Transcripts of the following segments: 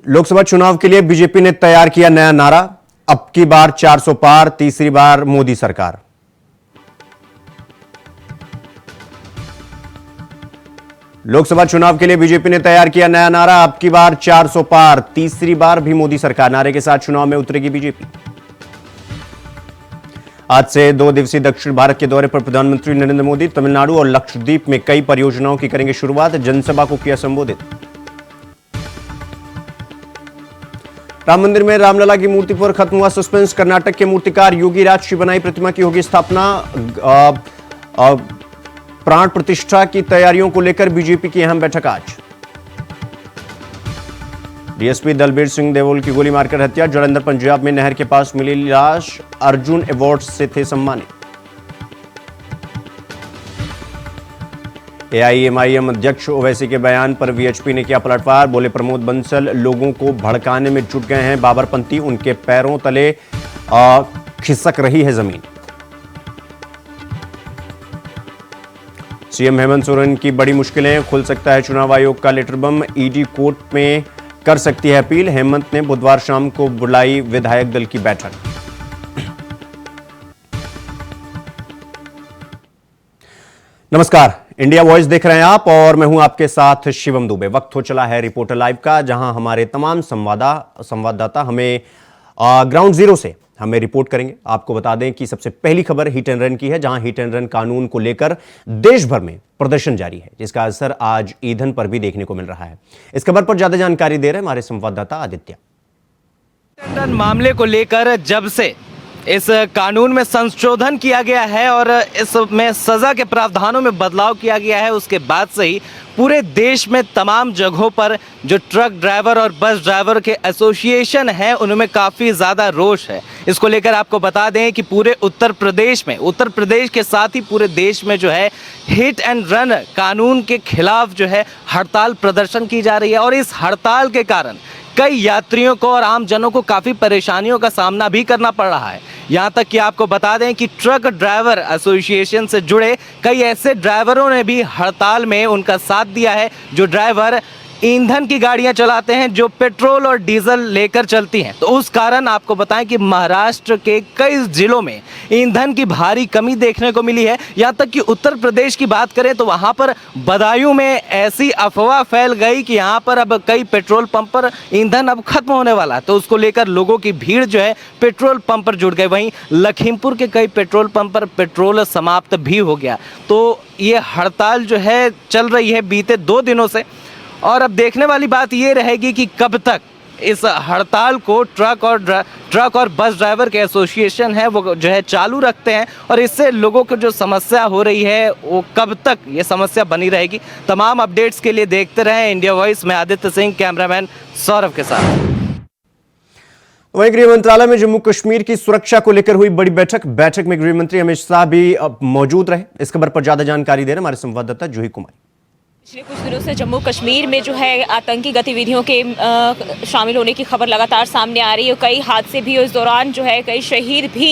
लोकसभा चुनाव के लिए बीजेपी ने तैयार किया नया नारा, अब की बार 400 पार, तीसरी बार मोदी सरकार। लोकसभा चुनाव के लिए बीजेपी ने तैयार किया नया नारा, अब की बार 400 पार, तीसरी बार भी मोदी सरकार। नारे के साथ चुनाव में उतरेगी बीजेपी। आज से 2 दिवसीय दक्षिण भारत के दौरे पर प्रधानमंत्री नरेंद्र मोदी तमिलनाडु और लक्षद्वीप में कई परियोजनाओं की करेंगे शुरुआत। जनसभा को किया संबोधित। राम मंदिर में रामलला की मूर्ति पर खत्म हुआ सस्पेंस। कर्नाटक के मूर्तिकार योगी राज की बनाई प्रतिमा की होगी स्थापना। प्राण प्रतिष्ठा की तैयारियों को लेकर बीजेपी की अहम बैठक आज। डीएसपी दलबीर सिंह देओल की गोली मारकर हत्या। जालंधर पंजाब में नहर के पास मिली लाश। अर्जुन अवार्ड से थे सम्मानित। एआईएमआईएम अध्यक्ष ओवैसी के बयान पर वीएचपी ने किया पलटवार। बोले प्रमोद बंसल लोगों को भड़काने में जुट गए हैं बाबरपंथी, उनके पैरों तले खिसक रही है जमीन। सीएम हेमंत सोरेन की बड़ी मुश्किलें, खुल सकता है चुनाव आयोग का लेटर बम। ईडी कोर्ट में कर सकती है अपील। हेमंत ने बुधवार शाम को बुलाई विधायक दल की बैठक। नमस्कार, इंडिया वॉइस देख रहे हैं आप और मैं हूं आपके साथ शिवम दुबे। वक्त हो चला है रिपोर्टर लाइव का, जहां हमारे तमाम संवाददाता हमें ग्राउंड जीरो से हमें रिपोर्ट करेंगे। आपको बता दें कि सबसे पहली खबर हिट एंड रन की है, जहां हिट एंड रन कानून को लेकर देश भर में प्रदर्शन जारी है, जिसका असर आज ईंधन पर भी देखने को मिल रहा है। इस खबर पर ज्यादा जानकारी दे रहे हैं हमारे संवाददाता आदित्य। हिट एंड रन मामले को लेकर जब से इस कानून में संशोधन किया गया है और इसमें सजा के प्रावधानों में बदलाव किया गया है, उसके बाद से ही पूरे देश में तमाम जगहों पर जो ट्रक ड्राइवर और बस ड्राइवर के एसोसिएशन हैं उनमें काफ़ी ज़्यादा रोष है। इसको लेकर आपको बता दें कि पूरे उत्तर प्रदेश के साथ ही पूरे देश में जो है हिट एंड रन कानून के खिलाफ जो है हड़ताल प्रदर्शन की जा रही है। और इस हड़ताल के कारण कई यात्रियों को और आम जनों को काफ़ी परेशानियों का सामना भी करना पड़ रहा है। यहाँ तक कि आपको बता दें कि ट्रक ड्राइवर एसोसिएशन से जुड़े कई ऐसे ड्राइवरों ने भी हड़ताल में उनका साथ दिया है, जो ड्राइवर ईंधन की गाड़ियां चलाते हैं, जो पेट्रोल और डीजल लेकर चलती हैं। तो उस कारण आपको बताएं कि महाराष्ट्र के कई जिलों में ईंधन की भारी कमी देखने को मिली है। यहाँ तक कि उत्तर प्रदेश की बात करें तो वहाँ पर बदायूं में ऐसी अफवाह फैल गई कि यहाँ पर अब कई पेट्रोल पंप पर ईंधन अब खत्म होने वाला है। तो उसको लेकर लोगों की भीड़ जो है पेट्रोल पंप पर जुट गई। वहीं लखीमपुर के कई पेट्रोल पंप पर पेट्रोल समाप्त भी हो गया। तो ये हड़ताल जो है चल रही है बीते 2 दिनों से, और अब देखने वाली बात ये रहेगी कि कब तक इस हड़ताल को ट्रक और बस ड्राइवर के एसोसिएशन है वो जो है चालू रखते हैं, और इससे लोगों को जो समस्या हो रही है वो कब तक ये समस्या बनी रहेगी। तमाम अपडेट्स के लिए देखते रहें इंडिया वॉइस में। आदित्य सिंह, कैमरामैन सौरभ के साथ। वहीं गृह मंत्रालय में जम्मू कश्मीर की सुरक्षा को लेकर हुई बड़ी बैठक में गृह मंत्री अमित शाह भी मौजूद रहे। इस खबर पर ज्यादा जानकारी दे रहे हमारे संवाददाता जूही कुमारी। पिछले कुछ दिनों से जम्मू कश्मीर में जो है आतंकी गतिविधियों के शामिल होने की खबर लगातार सामने आ रही है। कई हादसे भी इस दौरान जो है, कई शहीद भी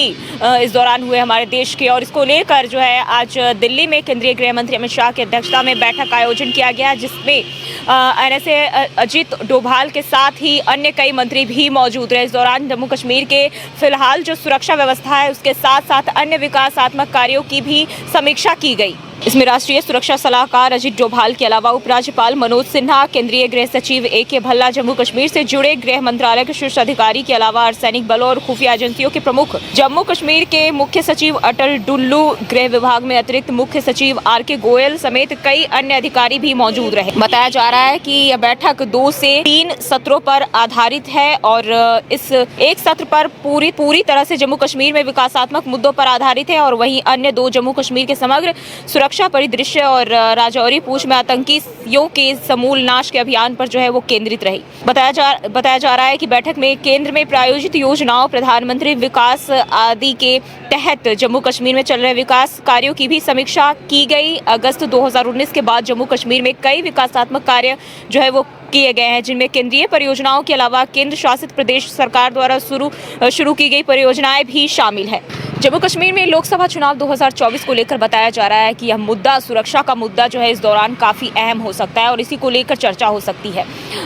इस दौरान हुए हमारे देश के, और इसको लेकर जो है आज दिल्ली में केंद्रीय गृह मंत्री अमित शाह की अध्यक्षता में बैठक का आयोजन किया गया, जिसमें एनएसए अजित डोभाल के साथ ही अन्य कई मंत्री भी मौजूद रहे। इस दौरान जम्मू कश्मीर के फिलहाल जो सुरक्षा व्यवस्था है उसके साथ साथ अन्य विकासात्मक कार्यों की भी समीक्षा की गई। इसमें राष्ट्रीय सुरक्षा सलाहकार अजित डोभाल के अलावा उपराज्यपाल मनोज सिन्हा, केंद्रीय गृह सचिव AK भल्ला, जम्मू कश्मीर से जुड़े गृह मंत्रालय के शीर्ष अधिकारी के अलावा अर्धसैनिक बलों और खुफिया एजेंसियों के प्रमुख, जम्मू कश्मीर के मुख्य सचिव अटल डुल्लू, गृह विभाग में अतिरिक्त मुख्य सचिव RK गोयल समेत कई अन्य अधिकारी भी मौजूद रहे। बताया जा रहा है कि यह बैठक 2 से 3 सत्रों पर आधारित है, और इस एक सत्र पर पूरी तरह से जम्मू कश्मीर में विकासात्मक मुद्दों पर आधारित है, और वहीं अन्य 2 जम्मू कश्मीर के समग्र सुरक्षा परिदृश्य और राजौरी पूंछ में आतंकियों के समूल नाश के अभियान पर जो है वो केंद्रित रही। बताया जा रहा है कि बैठक में केंद्र में प्रायोजित योजनाओं, प्रधानमंत्री विकास आदि के तहत जम्मू कश्मीर में चल रहे विकास कार्यों की भी समीक्षा की गई। अगस्त 2019 के बाद जम्मू कश्मीर में कई विकासात्मक कार्य जो है वो किए गए हैं, जिनमें केंद्रीय परियोजनाओं के अलावा केंद्र शासित प्रदेश सरकार द्वारा शुरू की गई परियोजनाएं भी शामिल है। जम्मू कश्मीर में लोकसभा चुनाव 2024 को लेकर बताया जा रहा है कि यह मुद्दा, सुरक्षा का मुद्दा जो है इस दौरान काफ़ी अहम हो सकता है और इसी को लेकर चर्चा हो सकती है।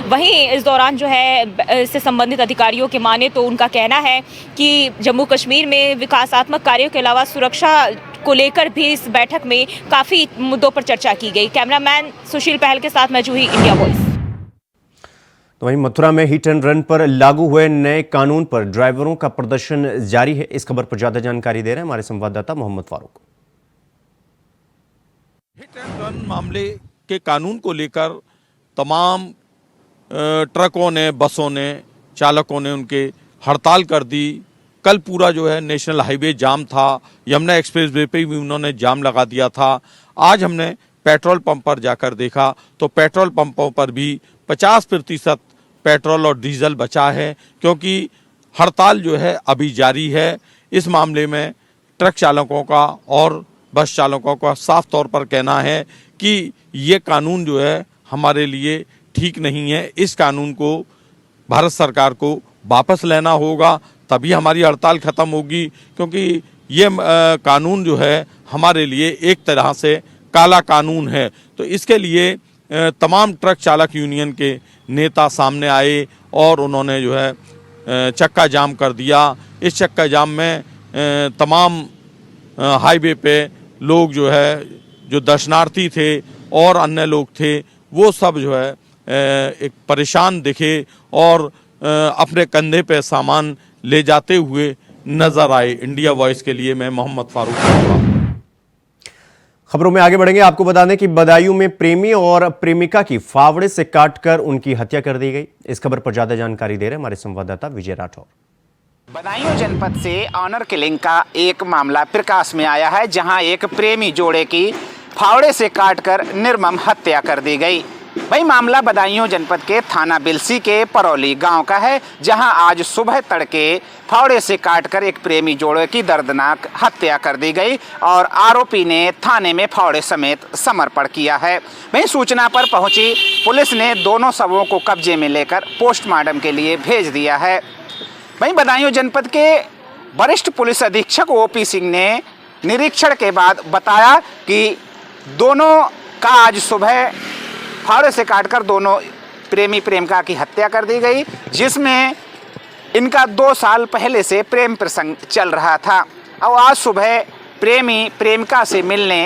वहीं इस दौरान जो है इससे संबंधित अधिकारियों के माने तो उनका कहना है कि जम्मू कश्मीर में विकासात्मक कार्यों के अलावा सुरक्षा को लेकर भी इस बैठक में काफ़ी मुद्दों पर चर्चा की गई। कैमरामैन सुशील पहल के साथ मैं जूही, इंडिया वॉइस। तो वहीं मथुरा में हिट एंड रन पर लागू हुए नए कानून पर ड्राइवरों का प्रदर्शन जारी है। इस खबर पर ज्यादा जानकारी दे रहे हैं हमारे संवाददाता Mohammad Farooq. Hit and run मामले के कानून को लेकर तमाम ट्रकों ने, बसों ने, चालकों ने उनके हड़ताल कर दी। कल पूरा जो है नेशनल हाईवे जाम था, यमुना एक्सप्रेसवे पे भी उन्होंने जाम लगा दिया था। आज हमने पेट्रोल पंप पर जाकर देखा तो पेट्रोल पंपों पर भी 50% पेट्रोल और डीजल बचा है, क्योंकि हड़ताल जो है अभी जारी है। इस मामले में ट्रक चालकों का और बस चालकों का साफ तौर पर कहना है कि ये कानून जो है हमारे लिए ठीक नहीं है। इस कानून को भारत सरकार को वापस लेना होगा, तभी हमारी हड़ताल ख़त्म होगी, क्योंकि ये कानून जो है हमारे लिए एक तरह से काला कानून है। तो इसके लिए तमाम ट्रक चालक यूनियन के नेता सामने आए और उन्होंने जो है चक्का जाम कर दिया। इस चक्का जाम में तमाम हाईवे पे लोग जो है, जो दर्शनार्थी थे और अन्य लोग थे, वो सब जो है एक परेशान दिखे और अपने कंधे पे सामान ले जाते हुए नजर आए। इंडिया वॉइस के लिए मैं मोहम्मद फारूक। खबरों में आगे बढ़ेंगे। आपको बता दें कि बदायूं में प्रेमी और प्रेमिका की फावड़े से काटकर उनकी हत्या कर दी गई। इस खबर पर ज्यादा जानकारी दे रहे हैं हमारे संवाददाता विजय राठौर। बदायूं जनपद से ऑनर किलिंग का एक मामला प्रकाश में आया है, जहां एक प्रेमी जोड़े की फावड़े से काटकर निर्मम हत्या कर दी गई। वही मामला बदायूं जनपद के थाना बिलसी के परौली गांव का है, जहां आज सुबह तड़के फावड़े से काटकर एक प्रेमी जोड़े की दर्दनाक हत्या कर दी गई और आरोपी ने थाने में फावड़े समेत समर्पण किया है। वहीं सूचना पर पहुंची पुलिस ने दोनों शवों को कब्जे में लेकर पोस्टमार्टम के लिए भेज दिया है। वहीं बदायूं जनपद के वरिष्ठ पुलिस अधीक्षक ओपी सिंह ने निरीक्षण के बाद बताया कि दोनों का आज सुबह फावड़े से काटकर दोनों प्रेमी प्रेमिका की हत्या कर दी गई, जिसमें इनका 2 साल पहले से प्रेम प्रसंग चल रहा था और आज सुबह प्रेमी प्रेमिका से मिलने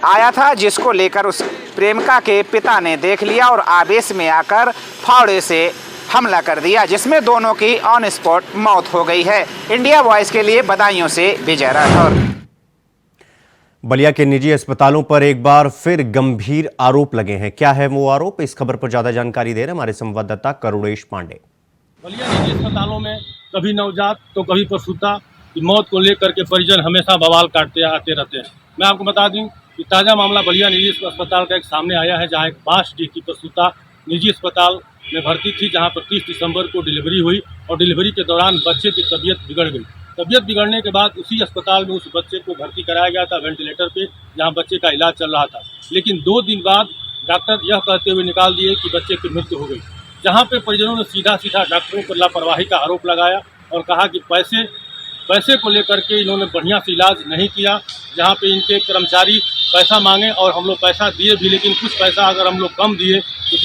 आया था, जिसको लेकर उस प्रेमिका के पिता ने देख लिया और आवेश में आकर फावड़े से हमला कर दिया, जिसमें दोनों की ऑन स्पॉट मौत हो गई है। इंडिया वॉइस के लिए बदायूं से विजय राठौर। बलिया के निजी अस्पतालों पर एक बार फिर गंभीर आरोप लगे हैं। क्या है वो आरोप? इस खबर पर ज्यादा जानकारी दे रहे हैं हमारे संवाददाता करुणेश पांडे। बलिया निजी अस्पतालों में कभी नवजात तो कभी प्रसूता की मौत को लेकर के परिजन हमेशा बवाल काटते आते रहते हैं। मैं आपको बता दूं कि ताज़ा मामला बलिया निजी अस्पताल का एक सामने आया है, जहां एक 62 की प्रसूता निजी अस्पताल में भर्ती थी, जहां पर 30 दिसंबर को डिलीवरी हुई और डिलीवरी के दौरान बच्चे की तबीयत बिगड़ गई। तबीयत बिगड़ने के बाद उसी अस्पताल में उस बच्चे को भर्ती कराया गया था वेंटिलेटर पे, जहां बच्चे का इलाज चल रहा था। लेकिन 2 दिन बाद डॉक्टर यह कहते हुए निकाल दिए कि बच्चे की मृत्यु हो गई, जहां पे परिजनों ने सीधा डॉक्टरों पर लापरवाही का आरोप लगाया और कहा कि पैसे को लेकर के इन्होंने बढ़िया से इलाज नहीं किया। जहां पे इनके कर्मचारी पैसा मांगे और हम लोग पैसा दिए भी, लेकिन कुछ पैसा अगर हम लोग कम दिए तो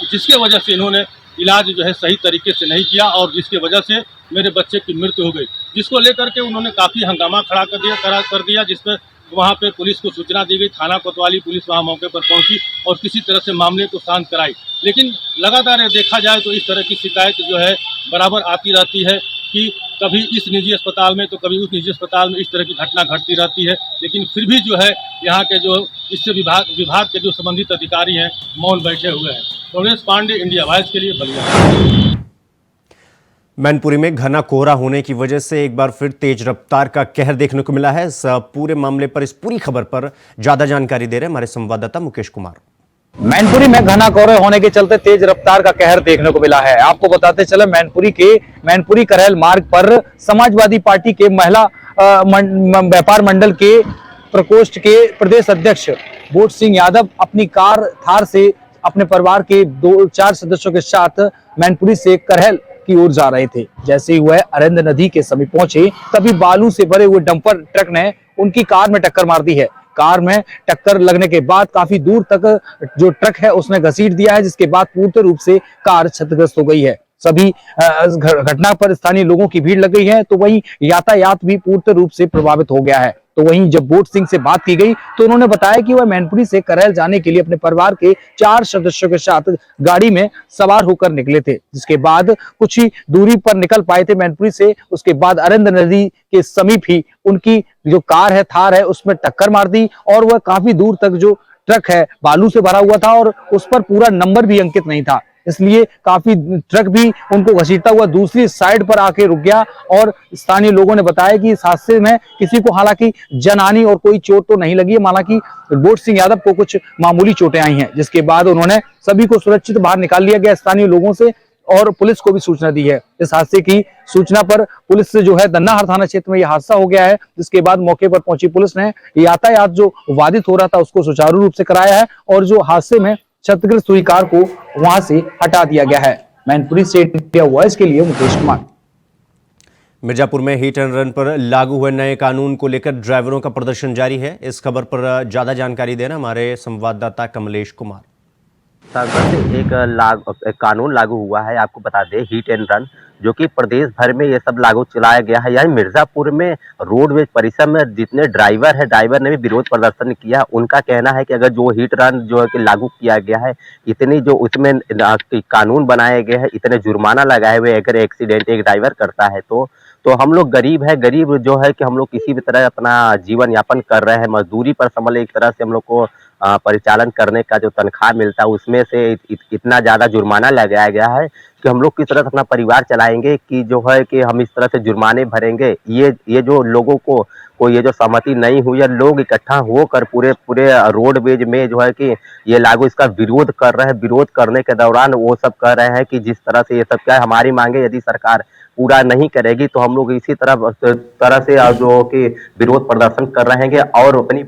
जिसके वजह से इन्होंने इलाज जो है सही तरीके से नहीं किया और जिसके वजह से मेरे बच्चे की मृत्यु हो गई, जिसको लेकर के उन्होंने काफ़ी हंगामा खड़ा कर दिया, जिस पर वहाँ पे पुलिस को सूचना दी गई। थाना कोतवाली पुलिस वहाँ मौके पर पहुंची और किसी तरह से मामले को शांत कराई। लेकिन लगातार देखा जाए तो इस तरह की शिकायत जो है बराबर आती रहती है कि कभी इस निजी अस्पताल में तो कभी उस निजी अस्पताल में इस तरह की घटना घटती रहती है। लेकिन फिर भी जो है यहाँ के जो इससे विभाग के जो संबंधित अधिकारी हैं मौन बैठे हुए हैं। करुणेश पांडे, इंडिया वॉइस के लिए बलिया। मैनपुरी में घना कोहरा होने की वजह से एक बार फिर तेज रफ्तार का कहर देखने को मिला है। इस पूरे मामले पर, इस पूरी खबर पर ज्यादा जानकारी दे रहे हैं हमारे संवाददाता मुकेश कुमार। मैनपुरी में घना कोहरे होने के चलते तेज रफ्तार का कहर देखने को मिला है। आपको बताते चले मैनपुरी करहल मार्ग पर समाजवादी पार्टी के महिला व्यापार मंडल के प्रकोष्ठ के प्रदेश अध्यक्ष बोट सिंह यादव अपनी कार थार से अपने परिवार के 2-4 सदस्यों के साथ मैनपुरी से करहल की ओर जा रहे थे। जैसे ही वह अरंद नदी के समीप पहुंचे तभी बालू से भरे हुए डंपर ट्रक ने उनकी कार में टक्कर मार दी है। कार में टक्कर लगने के बाद काफी दूर तक जो ट्रक है उसने घसीट दिया है, जिसके बाद पूर्ण रूप से कार क्षतिग्रस्त हो गई है। सभी घटना पर स्थानीय लोगों की भीड़ लग गई है, तो वहीं यातायात भी पूर्ण रूप से प्रभावित हो गया है। तो वहीं जब बोट सिंह से बात की गई तो उन्होंने बताया कि वह मैनपुरी से करैल जाने के लिए अपने परिवार के 4 सदस्यों के साथ गाड़ी में सवार होकर निकले थे, जिसके बाद कुछ ही दूरी पर निकल पाए थे मैनपुरी से। उसके बाद अरंद नदी के समीप ही उनकी जो कार है, थार है, उसमें टक्कर मार दी और वह काफी दूर तक जो ट्रक है बालू से भरा हुआ था और उस पर पूरा नंबर भी अंकित नहीं था, इसलिए काफी ट्रक भी उनको घसीटता हुआ दूसरी साइड पर आके रुक गया। और स्थानीय लोगों ने बताया कि इस हादसे में किसी को हालांकि जनहानि और कोई चोट तो नहीं लगी है, हालांकि बोट सिंह यादव को कुछ मामूली चोटें आई हैं, जिसके बाद उन्होंने सभी को सुरक्षित बाहर निकाल लिया गया स्थानीय लोगों से और पुलिस को भी सूचना दी है। इस हादसे की सूचना पर पुलिस से जो है दन्नाहर थाना क्षेत्र में यह हादसा हो गया है, जिसके बाद मौके पर पहुंची पुलिस ने यातायात जो बाधित हो रहा था उसको सुचारू रूप से कराया है और जो हादसे में क्षतिग्रस्त हुई कार को वहां से हटा दिया गया है। मैनपुरी से इंडिया वॉइस के लिए मुकेश कुमार। मिर्जापुर में हिट एंड रन पर लागू हुए नए कानून को लेकर ड्राइवरों का प्रदर्शन जारी है। इस खबर पर ज्यादा जानकारी देना हमारे संवाददाता कमलेश कुमार। एक कानून लागू हुआ है, आपको बता दें, हिट एंड रन, जो कि प्रदेश भर में ये सब लागू चलाया गया है। यानी मिर्जापुर में रोडवेज परिसर में जितने ड्राइवर ने भी विरोध प्रदर्शन किया। उनका कहना है कि अगर जो हिट रन जो है कि लागू किया गया है, इतनी जो उसमें कानून बनाए गए हैं, इतने जुर्माना लगाए हुए अगर एक्सीडेंट एक ड्राइवर करता है तो हम लोग गरीब जो है कि हम लोग किसी भी तरह अपना जीवन यापन कर रहे हैं, मजदूरी पर समझ एक तरह से हम लोग को परिचालन करने का जो तनख्वाह मिलता है उसमें से इतना ज़्यादा जुर्माना लगाया गया है कि हम लोग किस तरह से अपना परिवार चलाएंगे, कि जो है कि हम इस तरह से जुर्माने भरेंगे। ये जो लोगों को ये जो सहमति नहीं हुई है, लोग इकट्ठा होकर पूरे रोडवेज में जो है कि ये लागू इसका विरोध कर रहे हैं। विरोध करने के दौरान वो सब कह रहे हैं कि जिस तरह से ये सब क्या है, हमारी मांगे यदि सरकार पूरा नहीं करेगी तो हम लोग इसी तरह से जो कि विरोध प्रदर्शन कर रहेंगे। और अपनी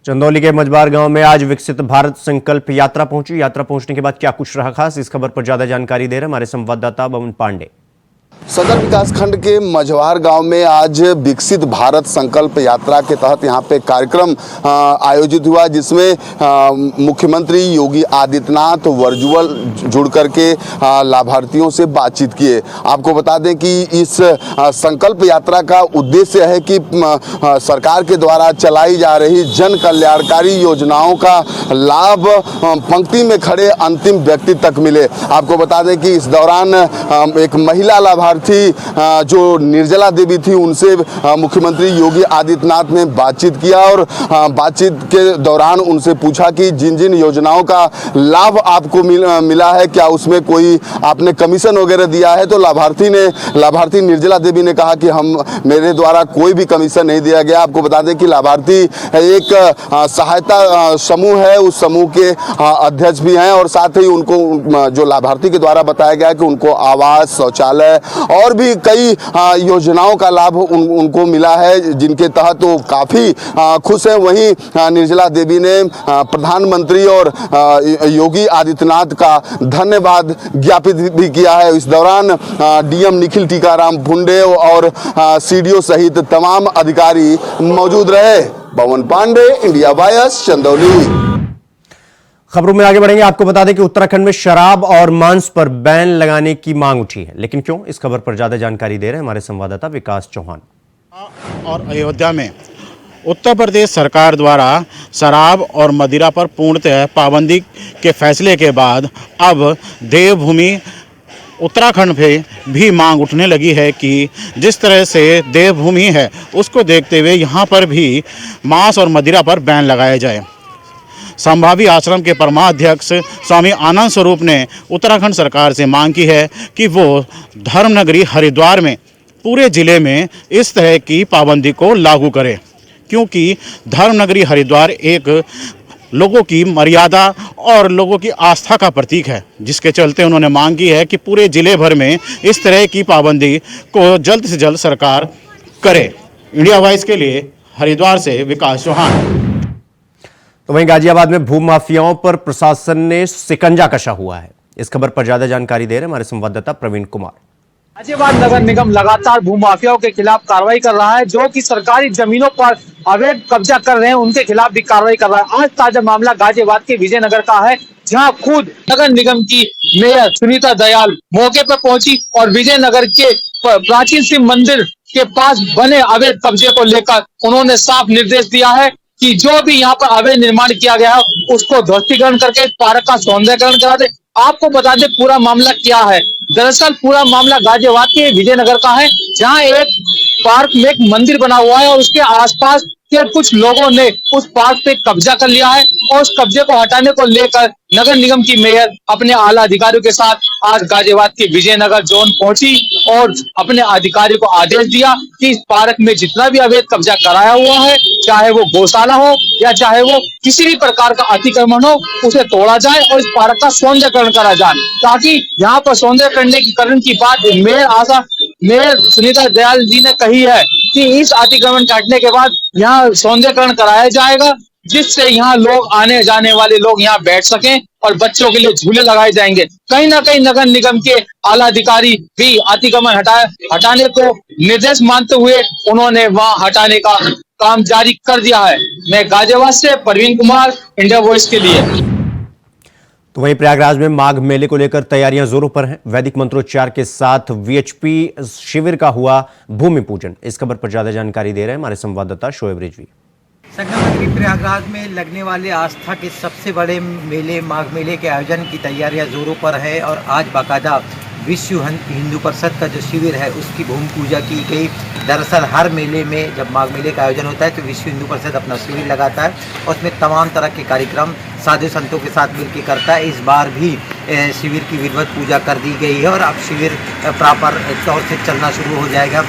चंदौली के मजबार गांव में आज विकसित भारत संकल्प यात्रा पहुंची। यात्रा पहुंचने के बाद क्या कुछ रहा खास, इस खबर पर ज्यादा जानकारी दे रहे हमारे संवाददाता बमन पांडे। सदर विकासखंड के मझवार गांव में आज विकसित भारत संकल्प यात्रा के तहत यहां पे कार्यक्रम आयोजित हुआ, जिसमें मुख्यमंत्री योगी आदित्यनाथ वर्चुअल जुड़ करके लाभार्थियों से बातचीत किए। आपको बता दें कि इस संकल्प यात्रा का उद्देश्य है कि सरकार के द्वारा चलाई जा रही जन कल्याणकारी योजनाओं का लाभ पंक्ति में खड़े अंतिम व्यक्ति तक मिले। आपको बता दें कि इस दौरान एक महिला लाभार्थी जो निर्जला देवी थी, उनसे मुख्यमंत्री योगी आदित्यनाथ ने बातचीत किया और बातचीत के दौरान उनसे पूछा कि जिन जिन योजनाओं का लाभ आपको मिला है, क्या उसमें कोई आपने कमीशन वगैरह दिया है। तो लाभार्थी निर्जला देवी ने कहा कि मेरे द्वारा कोई भी कमीशन नहीं दिया गया। आपको बता दें कि लाभार्थी एक सहायता समूह है, उस समूह के अध्यक्ष भी हैं और साथ ही उनको जो लाभार्थी के द्वारा बताया गया कि उनको आवास, शौचालय और भी कई योजनाओं का लाभ उनको मिला है, जिनके तहत वो काफ़ी खुश हैं। वहीं निर्जला देवी ने प्रधानमंत्री और योगी आदित्यनाथ का धन्यवाद ज्ञापित भी किया है। इस दौरान डीएम निखिल टीकाराम भुंडे और सीडीओ सहित तमाम अधिकारी मौजूद रहे। पवन पांडे, इंडिया वॉइस, चंदौली। खबरों में आगे बढ़ेंगे। आपको बता दें कि उत्तराखंड में शराब और मांस पर बैन लगाने की मांग उठी है, लेकिन क्यों, इस खबर पर ज्यादा जानकारी दे रहे हैं हमारे संवाददाता विकास चौहान। और अयोध्या में उत्तर प्रदेश सरकार द्वारा शराब और मदिरा पर पूर्णतः पाबंदी के फैसले के बाद अब देवभूमि उत्तराखंड पे भी मांग उठने लगी है कि जिस तरह से देवभूमि है उसको देखते हुए यहाँ पर भी मांस और मदिरा पर बैन लगाया जाए। संभावी आश्रम के परमाध्यक्ष स्वामी आनंद स्वरूप ने उत्तराखंड सरकार से मांग की है कि वो धर्मनगरी हरिद्वार में पूरे ज़िले में इस तरह की पाबंदी को लागू करे, क्योंकि धर्मनगरी हरिद्वार एक लोगों की मर्यादा और लोगों की आस्था का प्रतीक है, जिसके चलते उन्होंने मांग की है कि पूरे ज़िले भर में इस तरह की पाबंदी को जल्द से जल्द सरकार करे। इंडिया वॉइस के लिए हरिद्वार से विकास चौहान। तो वहीं गाजियाबाद में भूमाफियाओं पर प्रशासन ने शिकंजा कसा हुआ है। इस खबर पर ज्यादा जानकारी दे रहे हैं हमारे संवाददाता प्रवीण कुमार। गाजियाबाद नगर निगम लगातार भूमाफियाओं के खिलाफ कार्रवाई कर रहा है, जो कि सरकारी जमीनों पर अवैध कब्जा कर रहे हैं उनके खिलाफ भी कार्रवाई कर रहा है। आज ताजा मामला गाजियाबाद के विजयनगर का है, जहां खुद नगर निगम की मेयर सुनीता दयाल मौके पर पहुंची और विजयनगर के प्राचीन शिव मंदिर के पास बने अवैध कब्जे को लेकर उन्होंने साफ निर्देश दिया है कि जो भी यहाँ पर अवैध निर्माण किया गया है उसको ध्वस्तीकरण करके पार्क का सौंदर्यकरण करा दे। आपको बता दें पूरा मामला क्या है। दरअसल पूरा मामला गाजियाबाद के विजयनगर का है, जहां एक पार्क में एक मंदिर बना हुआ है और उसके आसपास के कुछ लोगों ने उस पार्क पे कब्जा कर लिया है और उस कब्जे को हटाने को लेकर नगर निगम की मेयर अपने आला अधिकारियों के साथ आज गाजियाबाद के विजयनगर जोन पहुंची और अपने अधिकारी को आदेश दिया कि इस पार्क में जितना भी अवैध कब्जा कराया हुआ है, चाहे वो गौशाला हो या चाहे वो किसी भी प्रकार का अतिक्रमण हो, उसे तोड़ा जाए और इस पार्क का सौंदर्यकरण करा जाए, ताकि यहाँ पर सौंदर्यकरण की बात मेयर सुनीता दयाल जी ने कही है कि इस अतिक्रमण काटने के बाद यहाँ सौंदर्यकरण कराया जाएगा, जिससे यहाँ लोग आने जाने वाले लोग यहाँ बैठ सकें और बच्चों के लिए झूले लगाए जाएंगे। कहीं ना कहीं नगर निगम के आला अधिकारी भी अतिक्रमण हटाने को निर्देश मानते हुए उन्होंने वहाँ हटाने का काम जारी कर दिया है। मैं गाजियाबाद से प्रवीण कुमार, इंडिया वॉइस के लिए। तो वहीं प्रयागराज में माघ मेले को लेकर तैयारियां जोरों पर हैं। वैदिक मंत्रोच्चार के साथ वीएचपी शिविर का हुआ भूमि पूजन। इस खबर पर ज्यादा जानकारी दे रहे हैं हमारे संवाददाता शोएब रिजवी। संगम नगरी प्रयागराज में लगने वाले आस्था के सबसे बड़े मेले माघ मेले के आयोजन की तैयारियां जोरों पर है और आज बाकायदा विश्व हिंदू परिषद का जो शिविर है उसकी भूमि पूजा की गई। दरअसल हर मेले में जब माघ मेले का आयोजन होता है तो विश्व हिंदू परिषद अपना शिविर लगाता है और उसमें तमाम तरह के कार्यक्रम साधु संतों के साथ मिलकर करता है। इस बार भी शिविर की विधिवत पूजा कर दी गई है और अब शिविर प्रॉपर तौर से चलना शुरू हो जाएगा।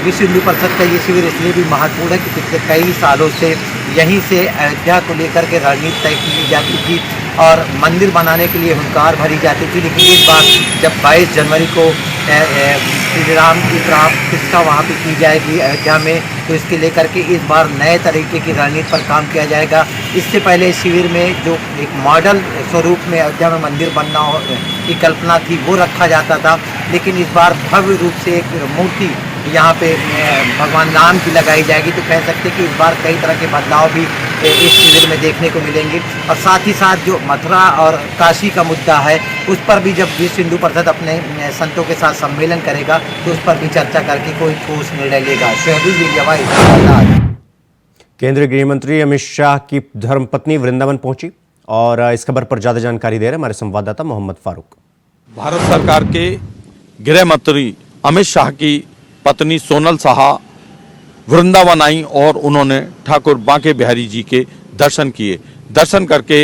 विश्व हिंदू परिषद का ये शिविर इसलिए भी महत्वपूर्ण है कि पिछले कई सालों से यहीं से अयोध्या को लेकर के रणनीति तय की जाती थी और मंदिर बनाने के लिए हुंकार भरी जाती थी, लेकिन इस बार जब 22 जनवरी को श्री राम की प्राण प्रतिष्ठा वहाँ पे की जाएगी अयोध्या में, तो इसके लेकर के इस बार नए तरीके की रणनीति पर काम किया जाएगा। इससे पहले शिविर में जो एक मॉडल स्वरूप में अयोध्या में मंदिर बनना की कल्पना थी वो रखा जाता था, लेकिन इस बार भव्य रूप से एक मूर्ति यहाँ पे भगवान राम की लगाई जाएगी। तो कह सकते कि इस बार कई तरह के बदलाव भी इस शिविर में देखने को मिलेंगे और साथ ही साथ जो मथुरा और काशी का मुद्दा है उस पर भी जब विश्व हिंदू परिषद अपने संतों के साथ सम्मेलन करेगा तो उस पर भी चर्चा करके कोई ठोस निर्णय लेगा। केंद्रीय गृह मंत्री अमित शाह की धर्मपत्नी वृंदावन पहुंची और इस खबर पर ज्यादा जानकारी दे रहे हैं हमारे संवाददाता मोहम्मद फारूक। भारत सरकार के गृह मंत्री अमित शाह की पत्नी सोनल शाह वृंदावन आई और उन्होंने ठाकुर बांके बिहारी जी के दर्शन किए। दर्शन करके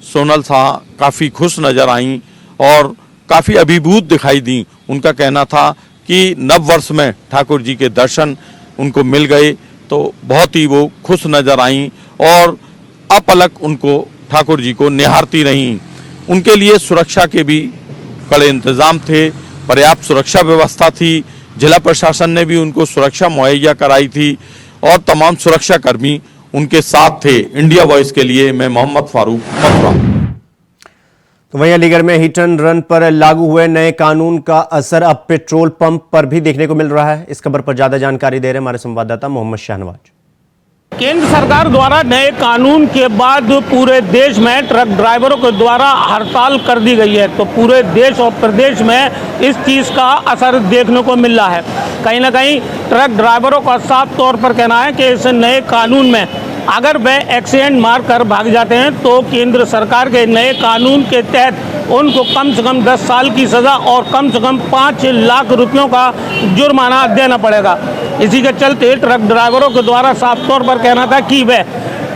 सोनल शाह काफ़ी खुश नजर आईं और काफ़ी अभिभूत दिखाई दी। उनका कहना था कि नव वर्ष में ठाकुर जी के दर्शन उनको मिल गए तो बहुत ही वो खुश नजर आईं और अपलक उनको ठाकुर जी को निहारती रहीं। उनके लिए सुरक्षा के भी कड़े इंतजाम थे, पर्याप्त सुरक्षा व्यवस्था थी। जिला प्रशासन ने भी उनको सुरक्षा मुहैया कराई थी और तमाम सुरक्षा कर्मी उनके साथ थे। इंडिया वॉइस के लिए मैं मोहम्मद फारूक, मथुरा। तो वहीं अलीगढ़ में हिट एंड रन पर लागू हुए नए कानून का असर अब पेट्रोल पंप पर भी देखने को मिल रहा है। इस खबर पर ज्यादा जानकारी दे रहे हैं हमारे संवाददाता मोहम्मद शाहनवाज। केंद्र सरकार द्वारा नए कानून के बाद पूरे देश में ट्रक ड्राइवरों के द्वारा हड़ताल कर दी गई है, तो पूरे देश और प्रदेश में इस चीज़ का असर देखने को मिल रहा है। कहीं ना कहीं ट्रक ड्राइवरों का साफ तौर पर कहना है कि इस नए कानून में अगर वह एक्सीडेंट मार कर भाग जाते हैं तो केंद्र सरकार के नए कानून के तहत उनको कम से कम 10 साल की सज़ा और कम से कम 5 लाख रुपयों का जुर्माना देना पड़ेगा। इसी के चलते ट्रक ड्राइवरों के द्वारा साफ तौर पर कहना था कि वह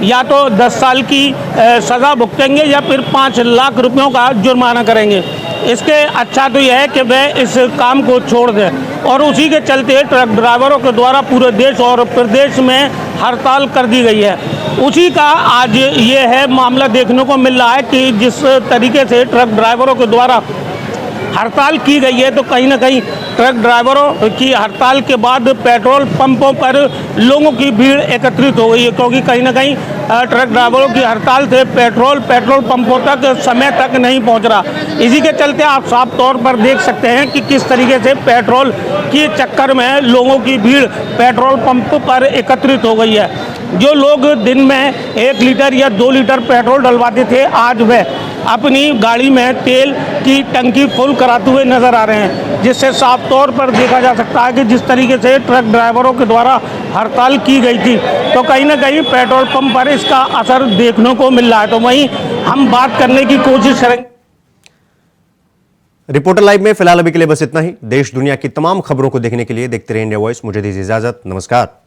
या तो 10 साल की सज़ा भुगतेंगे या फिर 5 लाख रुपयों का जुर्माना करेंगे। इसके अच्छा तो यह है कि वह इस काम को छोड़ दें और उसी के चलते ट्रक ड्राइवरों के द्वारा पूरे देश और प्रदेश में हड़ताल कर दी गई है। उसी का आज ये है मामला देखने को मिल रहा है कि जिस तरीके से ट्रक ड्राइवरों के द्वारा हड़ताल की गई है तो कहीं ना कहीं ट्रक ड्राइवरों की हड़ताल के बाद पेट्रोल पंपों पर लोगों की भीड़ एकत्रित हो गई है, क्योंकि कहीं ना कहीं ट्रक ड्राइवरों की हड़ताल से पेट्रोल पंपों तक समय तक नहीं पहुंच रहा। इसी के चलते आप साफ तौर पर देख सकते हैं कि किस तरीके से पेट्रोल के चक्कर में लोगों की भीड़ पेट्रोल पंप पर एकत्रित हो गई है। जो लोग दिन में 1 लीटर या 2 लीटर पेट्रोल डलवाते थे, आज वह अपनी गाड़ी में तेल की टंकी फुल कराते हुए नजर आ रहे हैं, जिससे साफ तौर पर देखा जा सकता है कि जिस तरीके से ट्रक ड्राइवरों के द्वारा हड़ताल की गई थी, तो कहीं ना कहीं पेट्रोल पंप पर इसका असर देखने को मिल रहा है। तो वहीं हम बात करने की कोशिश करेंगे। रिपोर्टर लाइव में फिलहाल अभी के लिए बस इतना ही। देश दुनिया की तमाम खबरों को देखने के लिए देखते रहिए इंडिया वॉइस। मुझे दीजिए इजाजत। नमस्कार।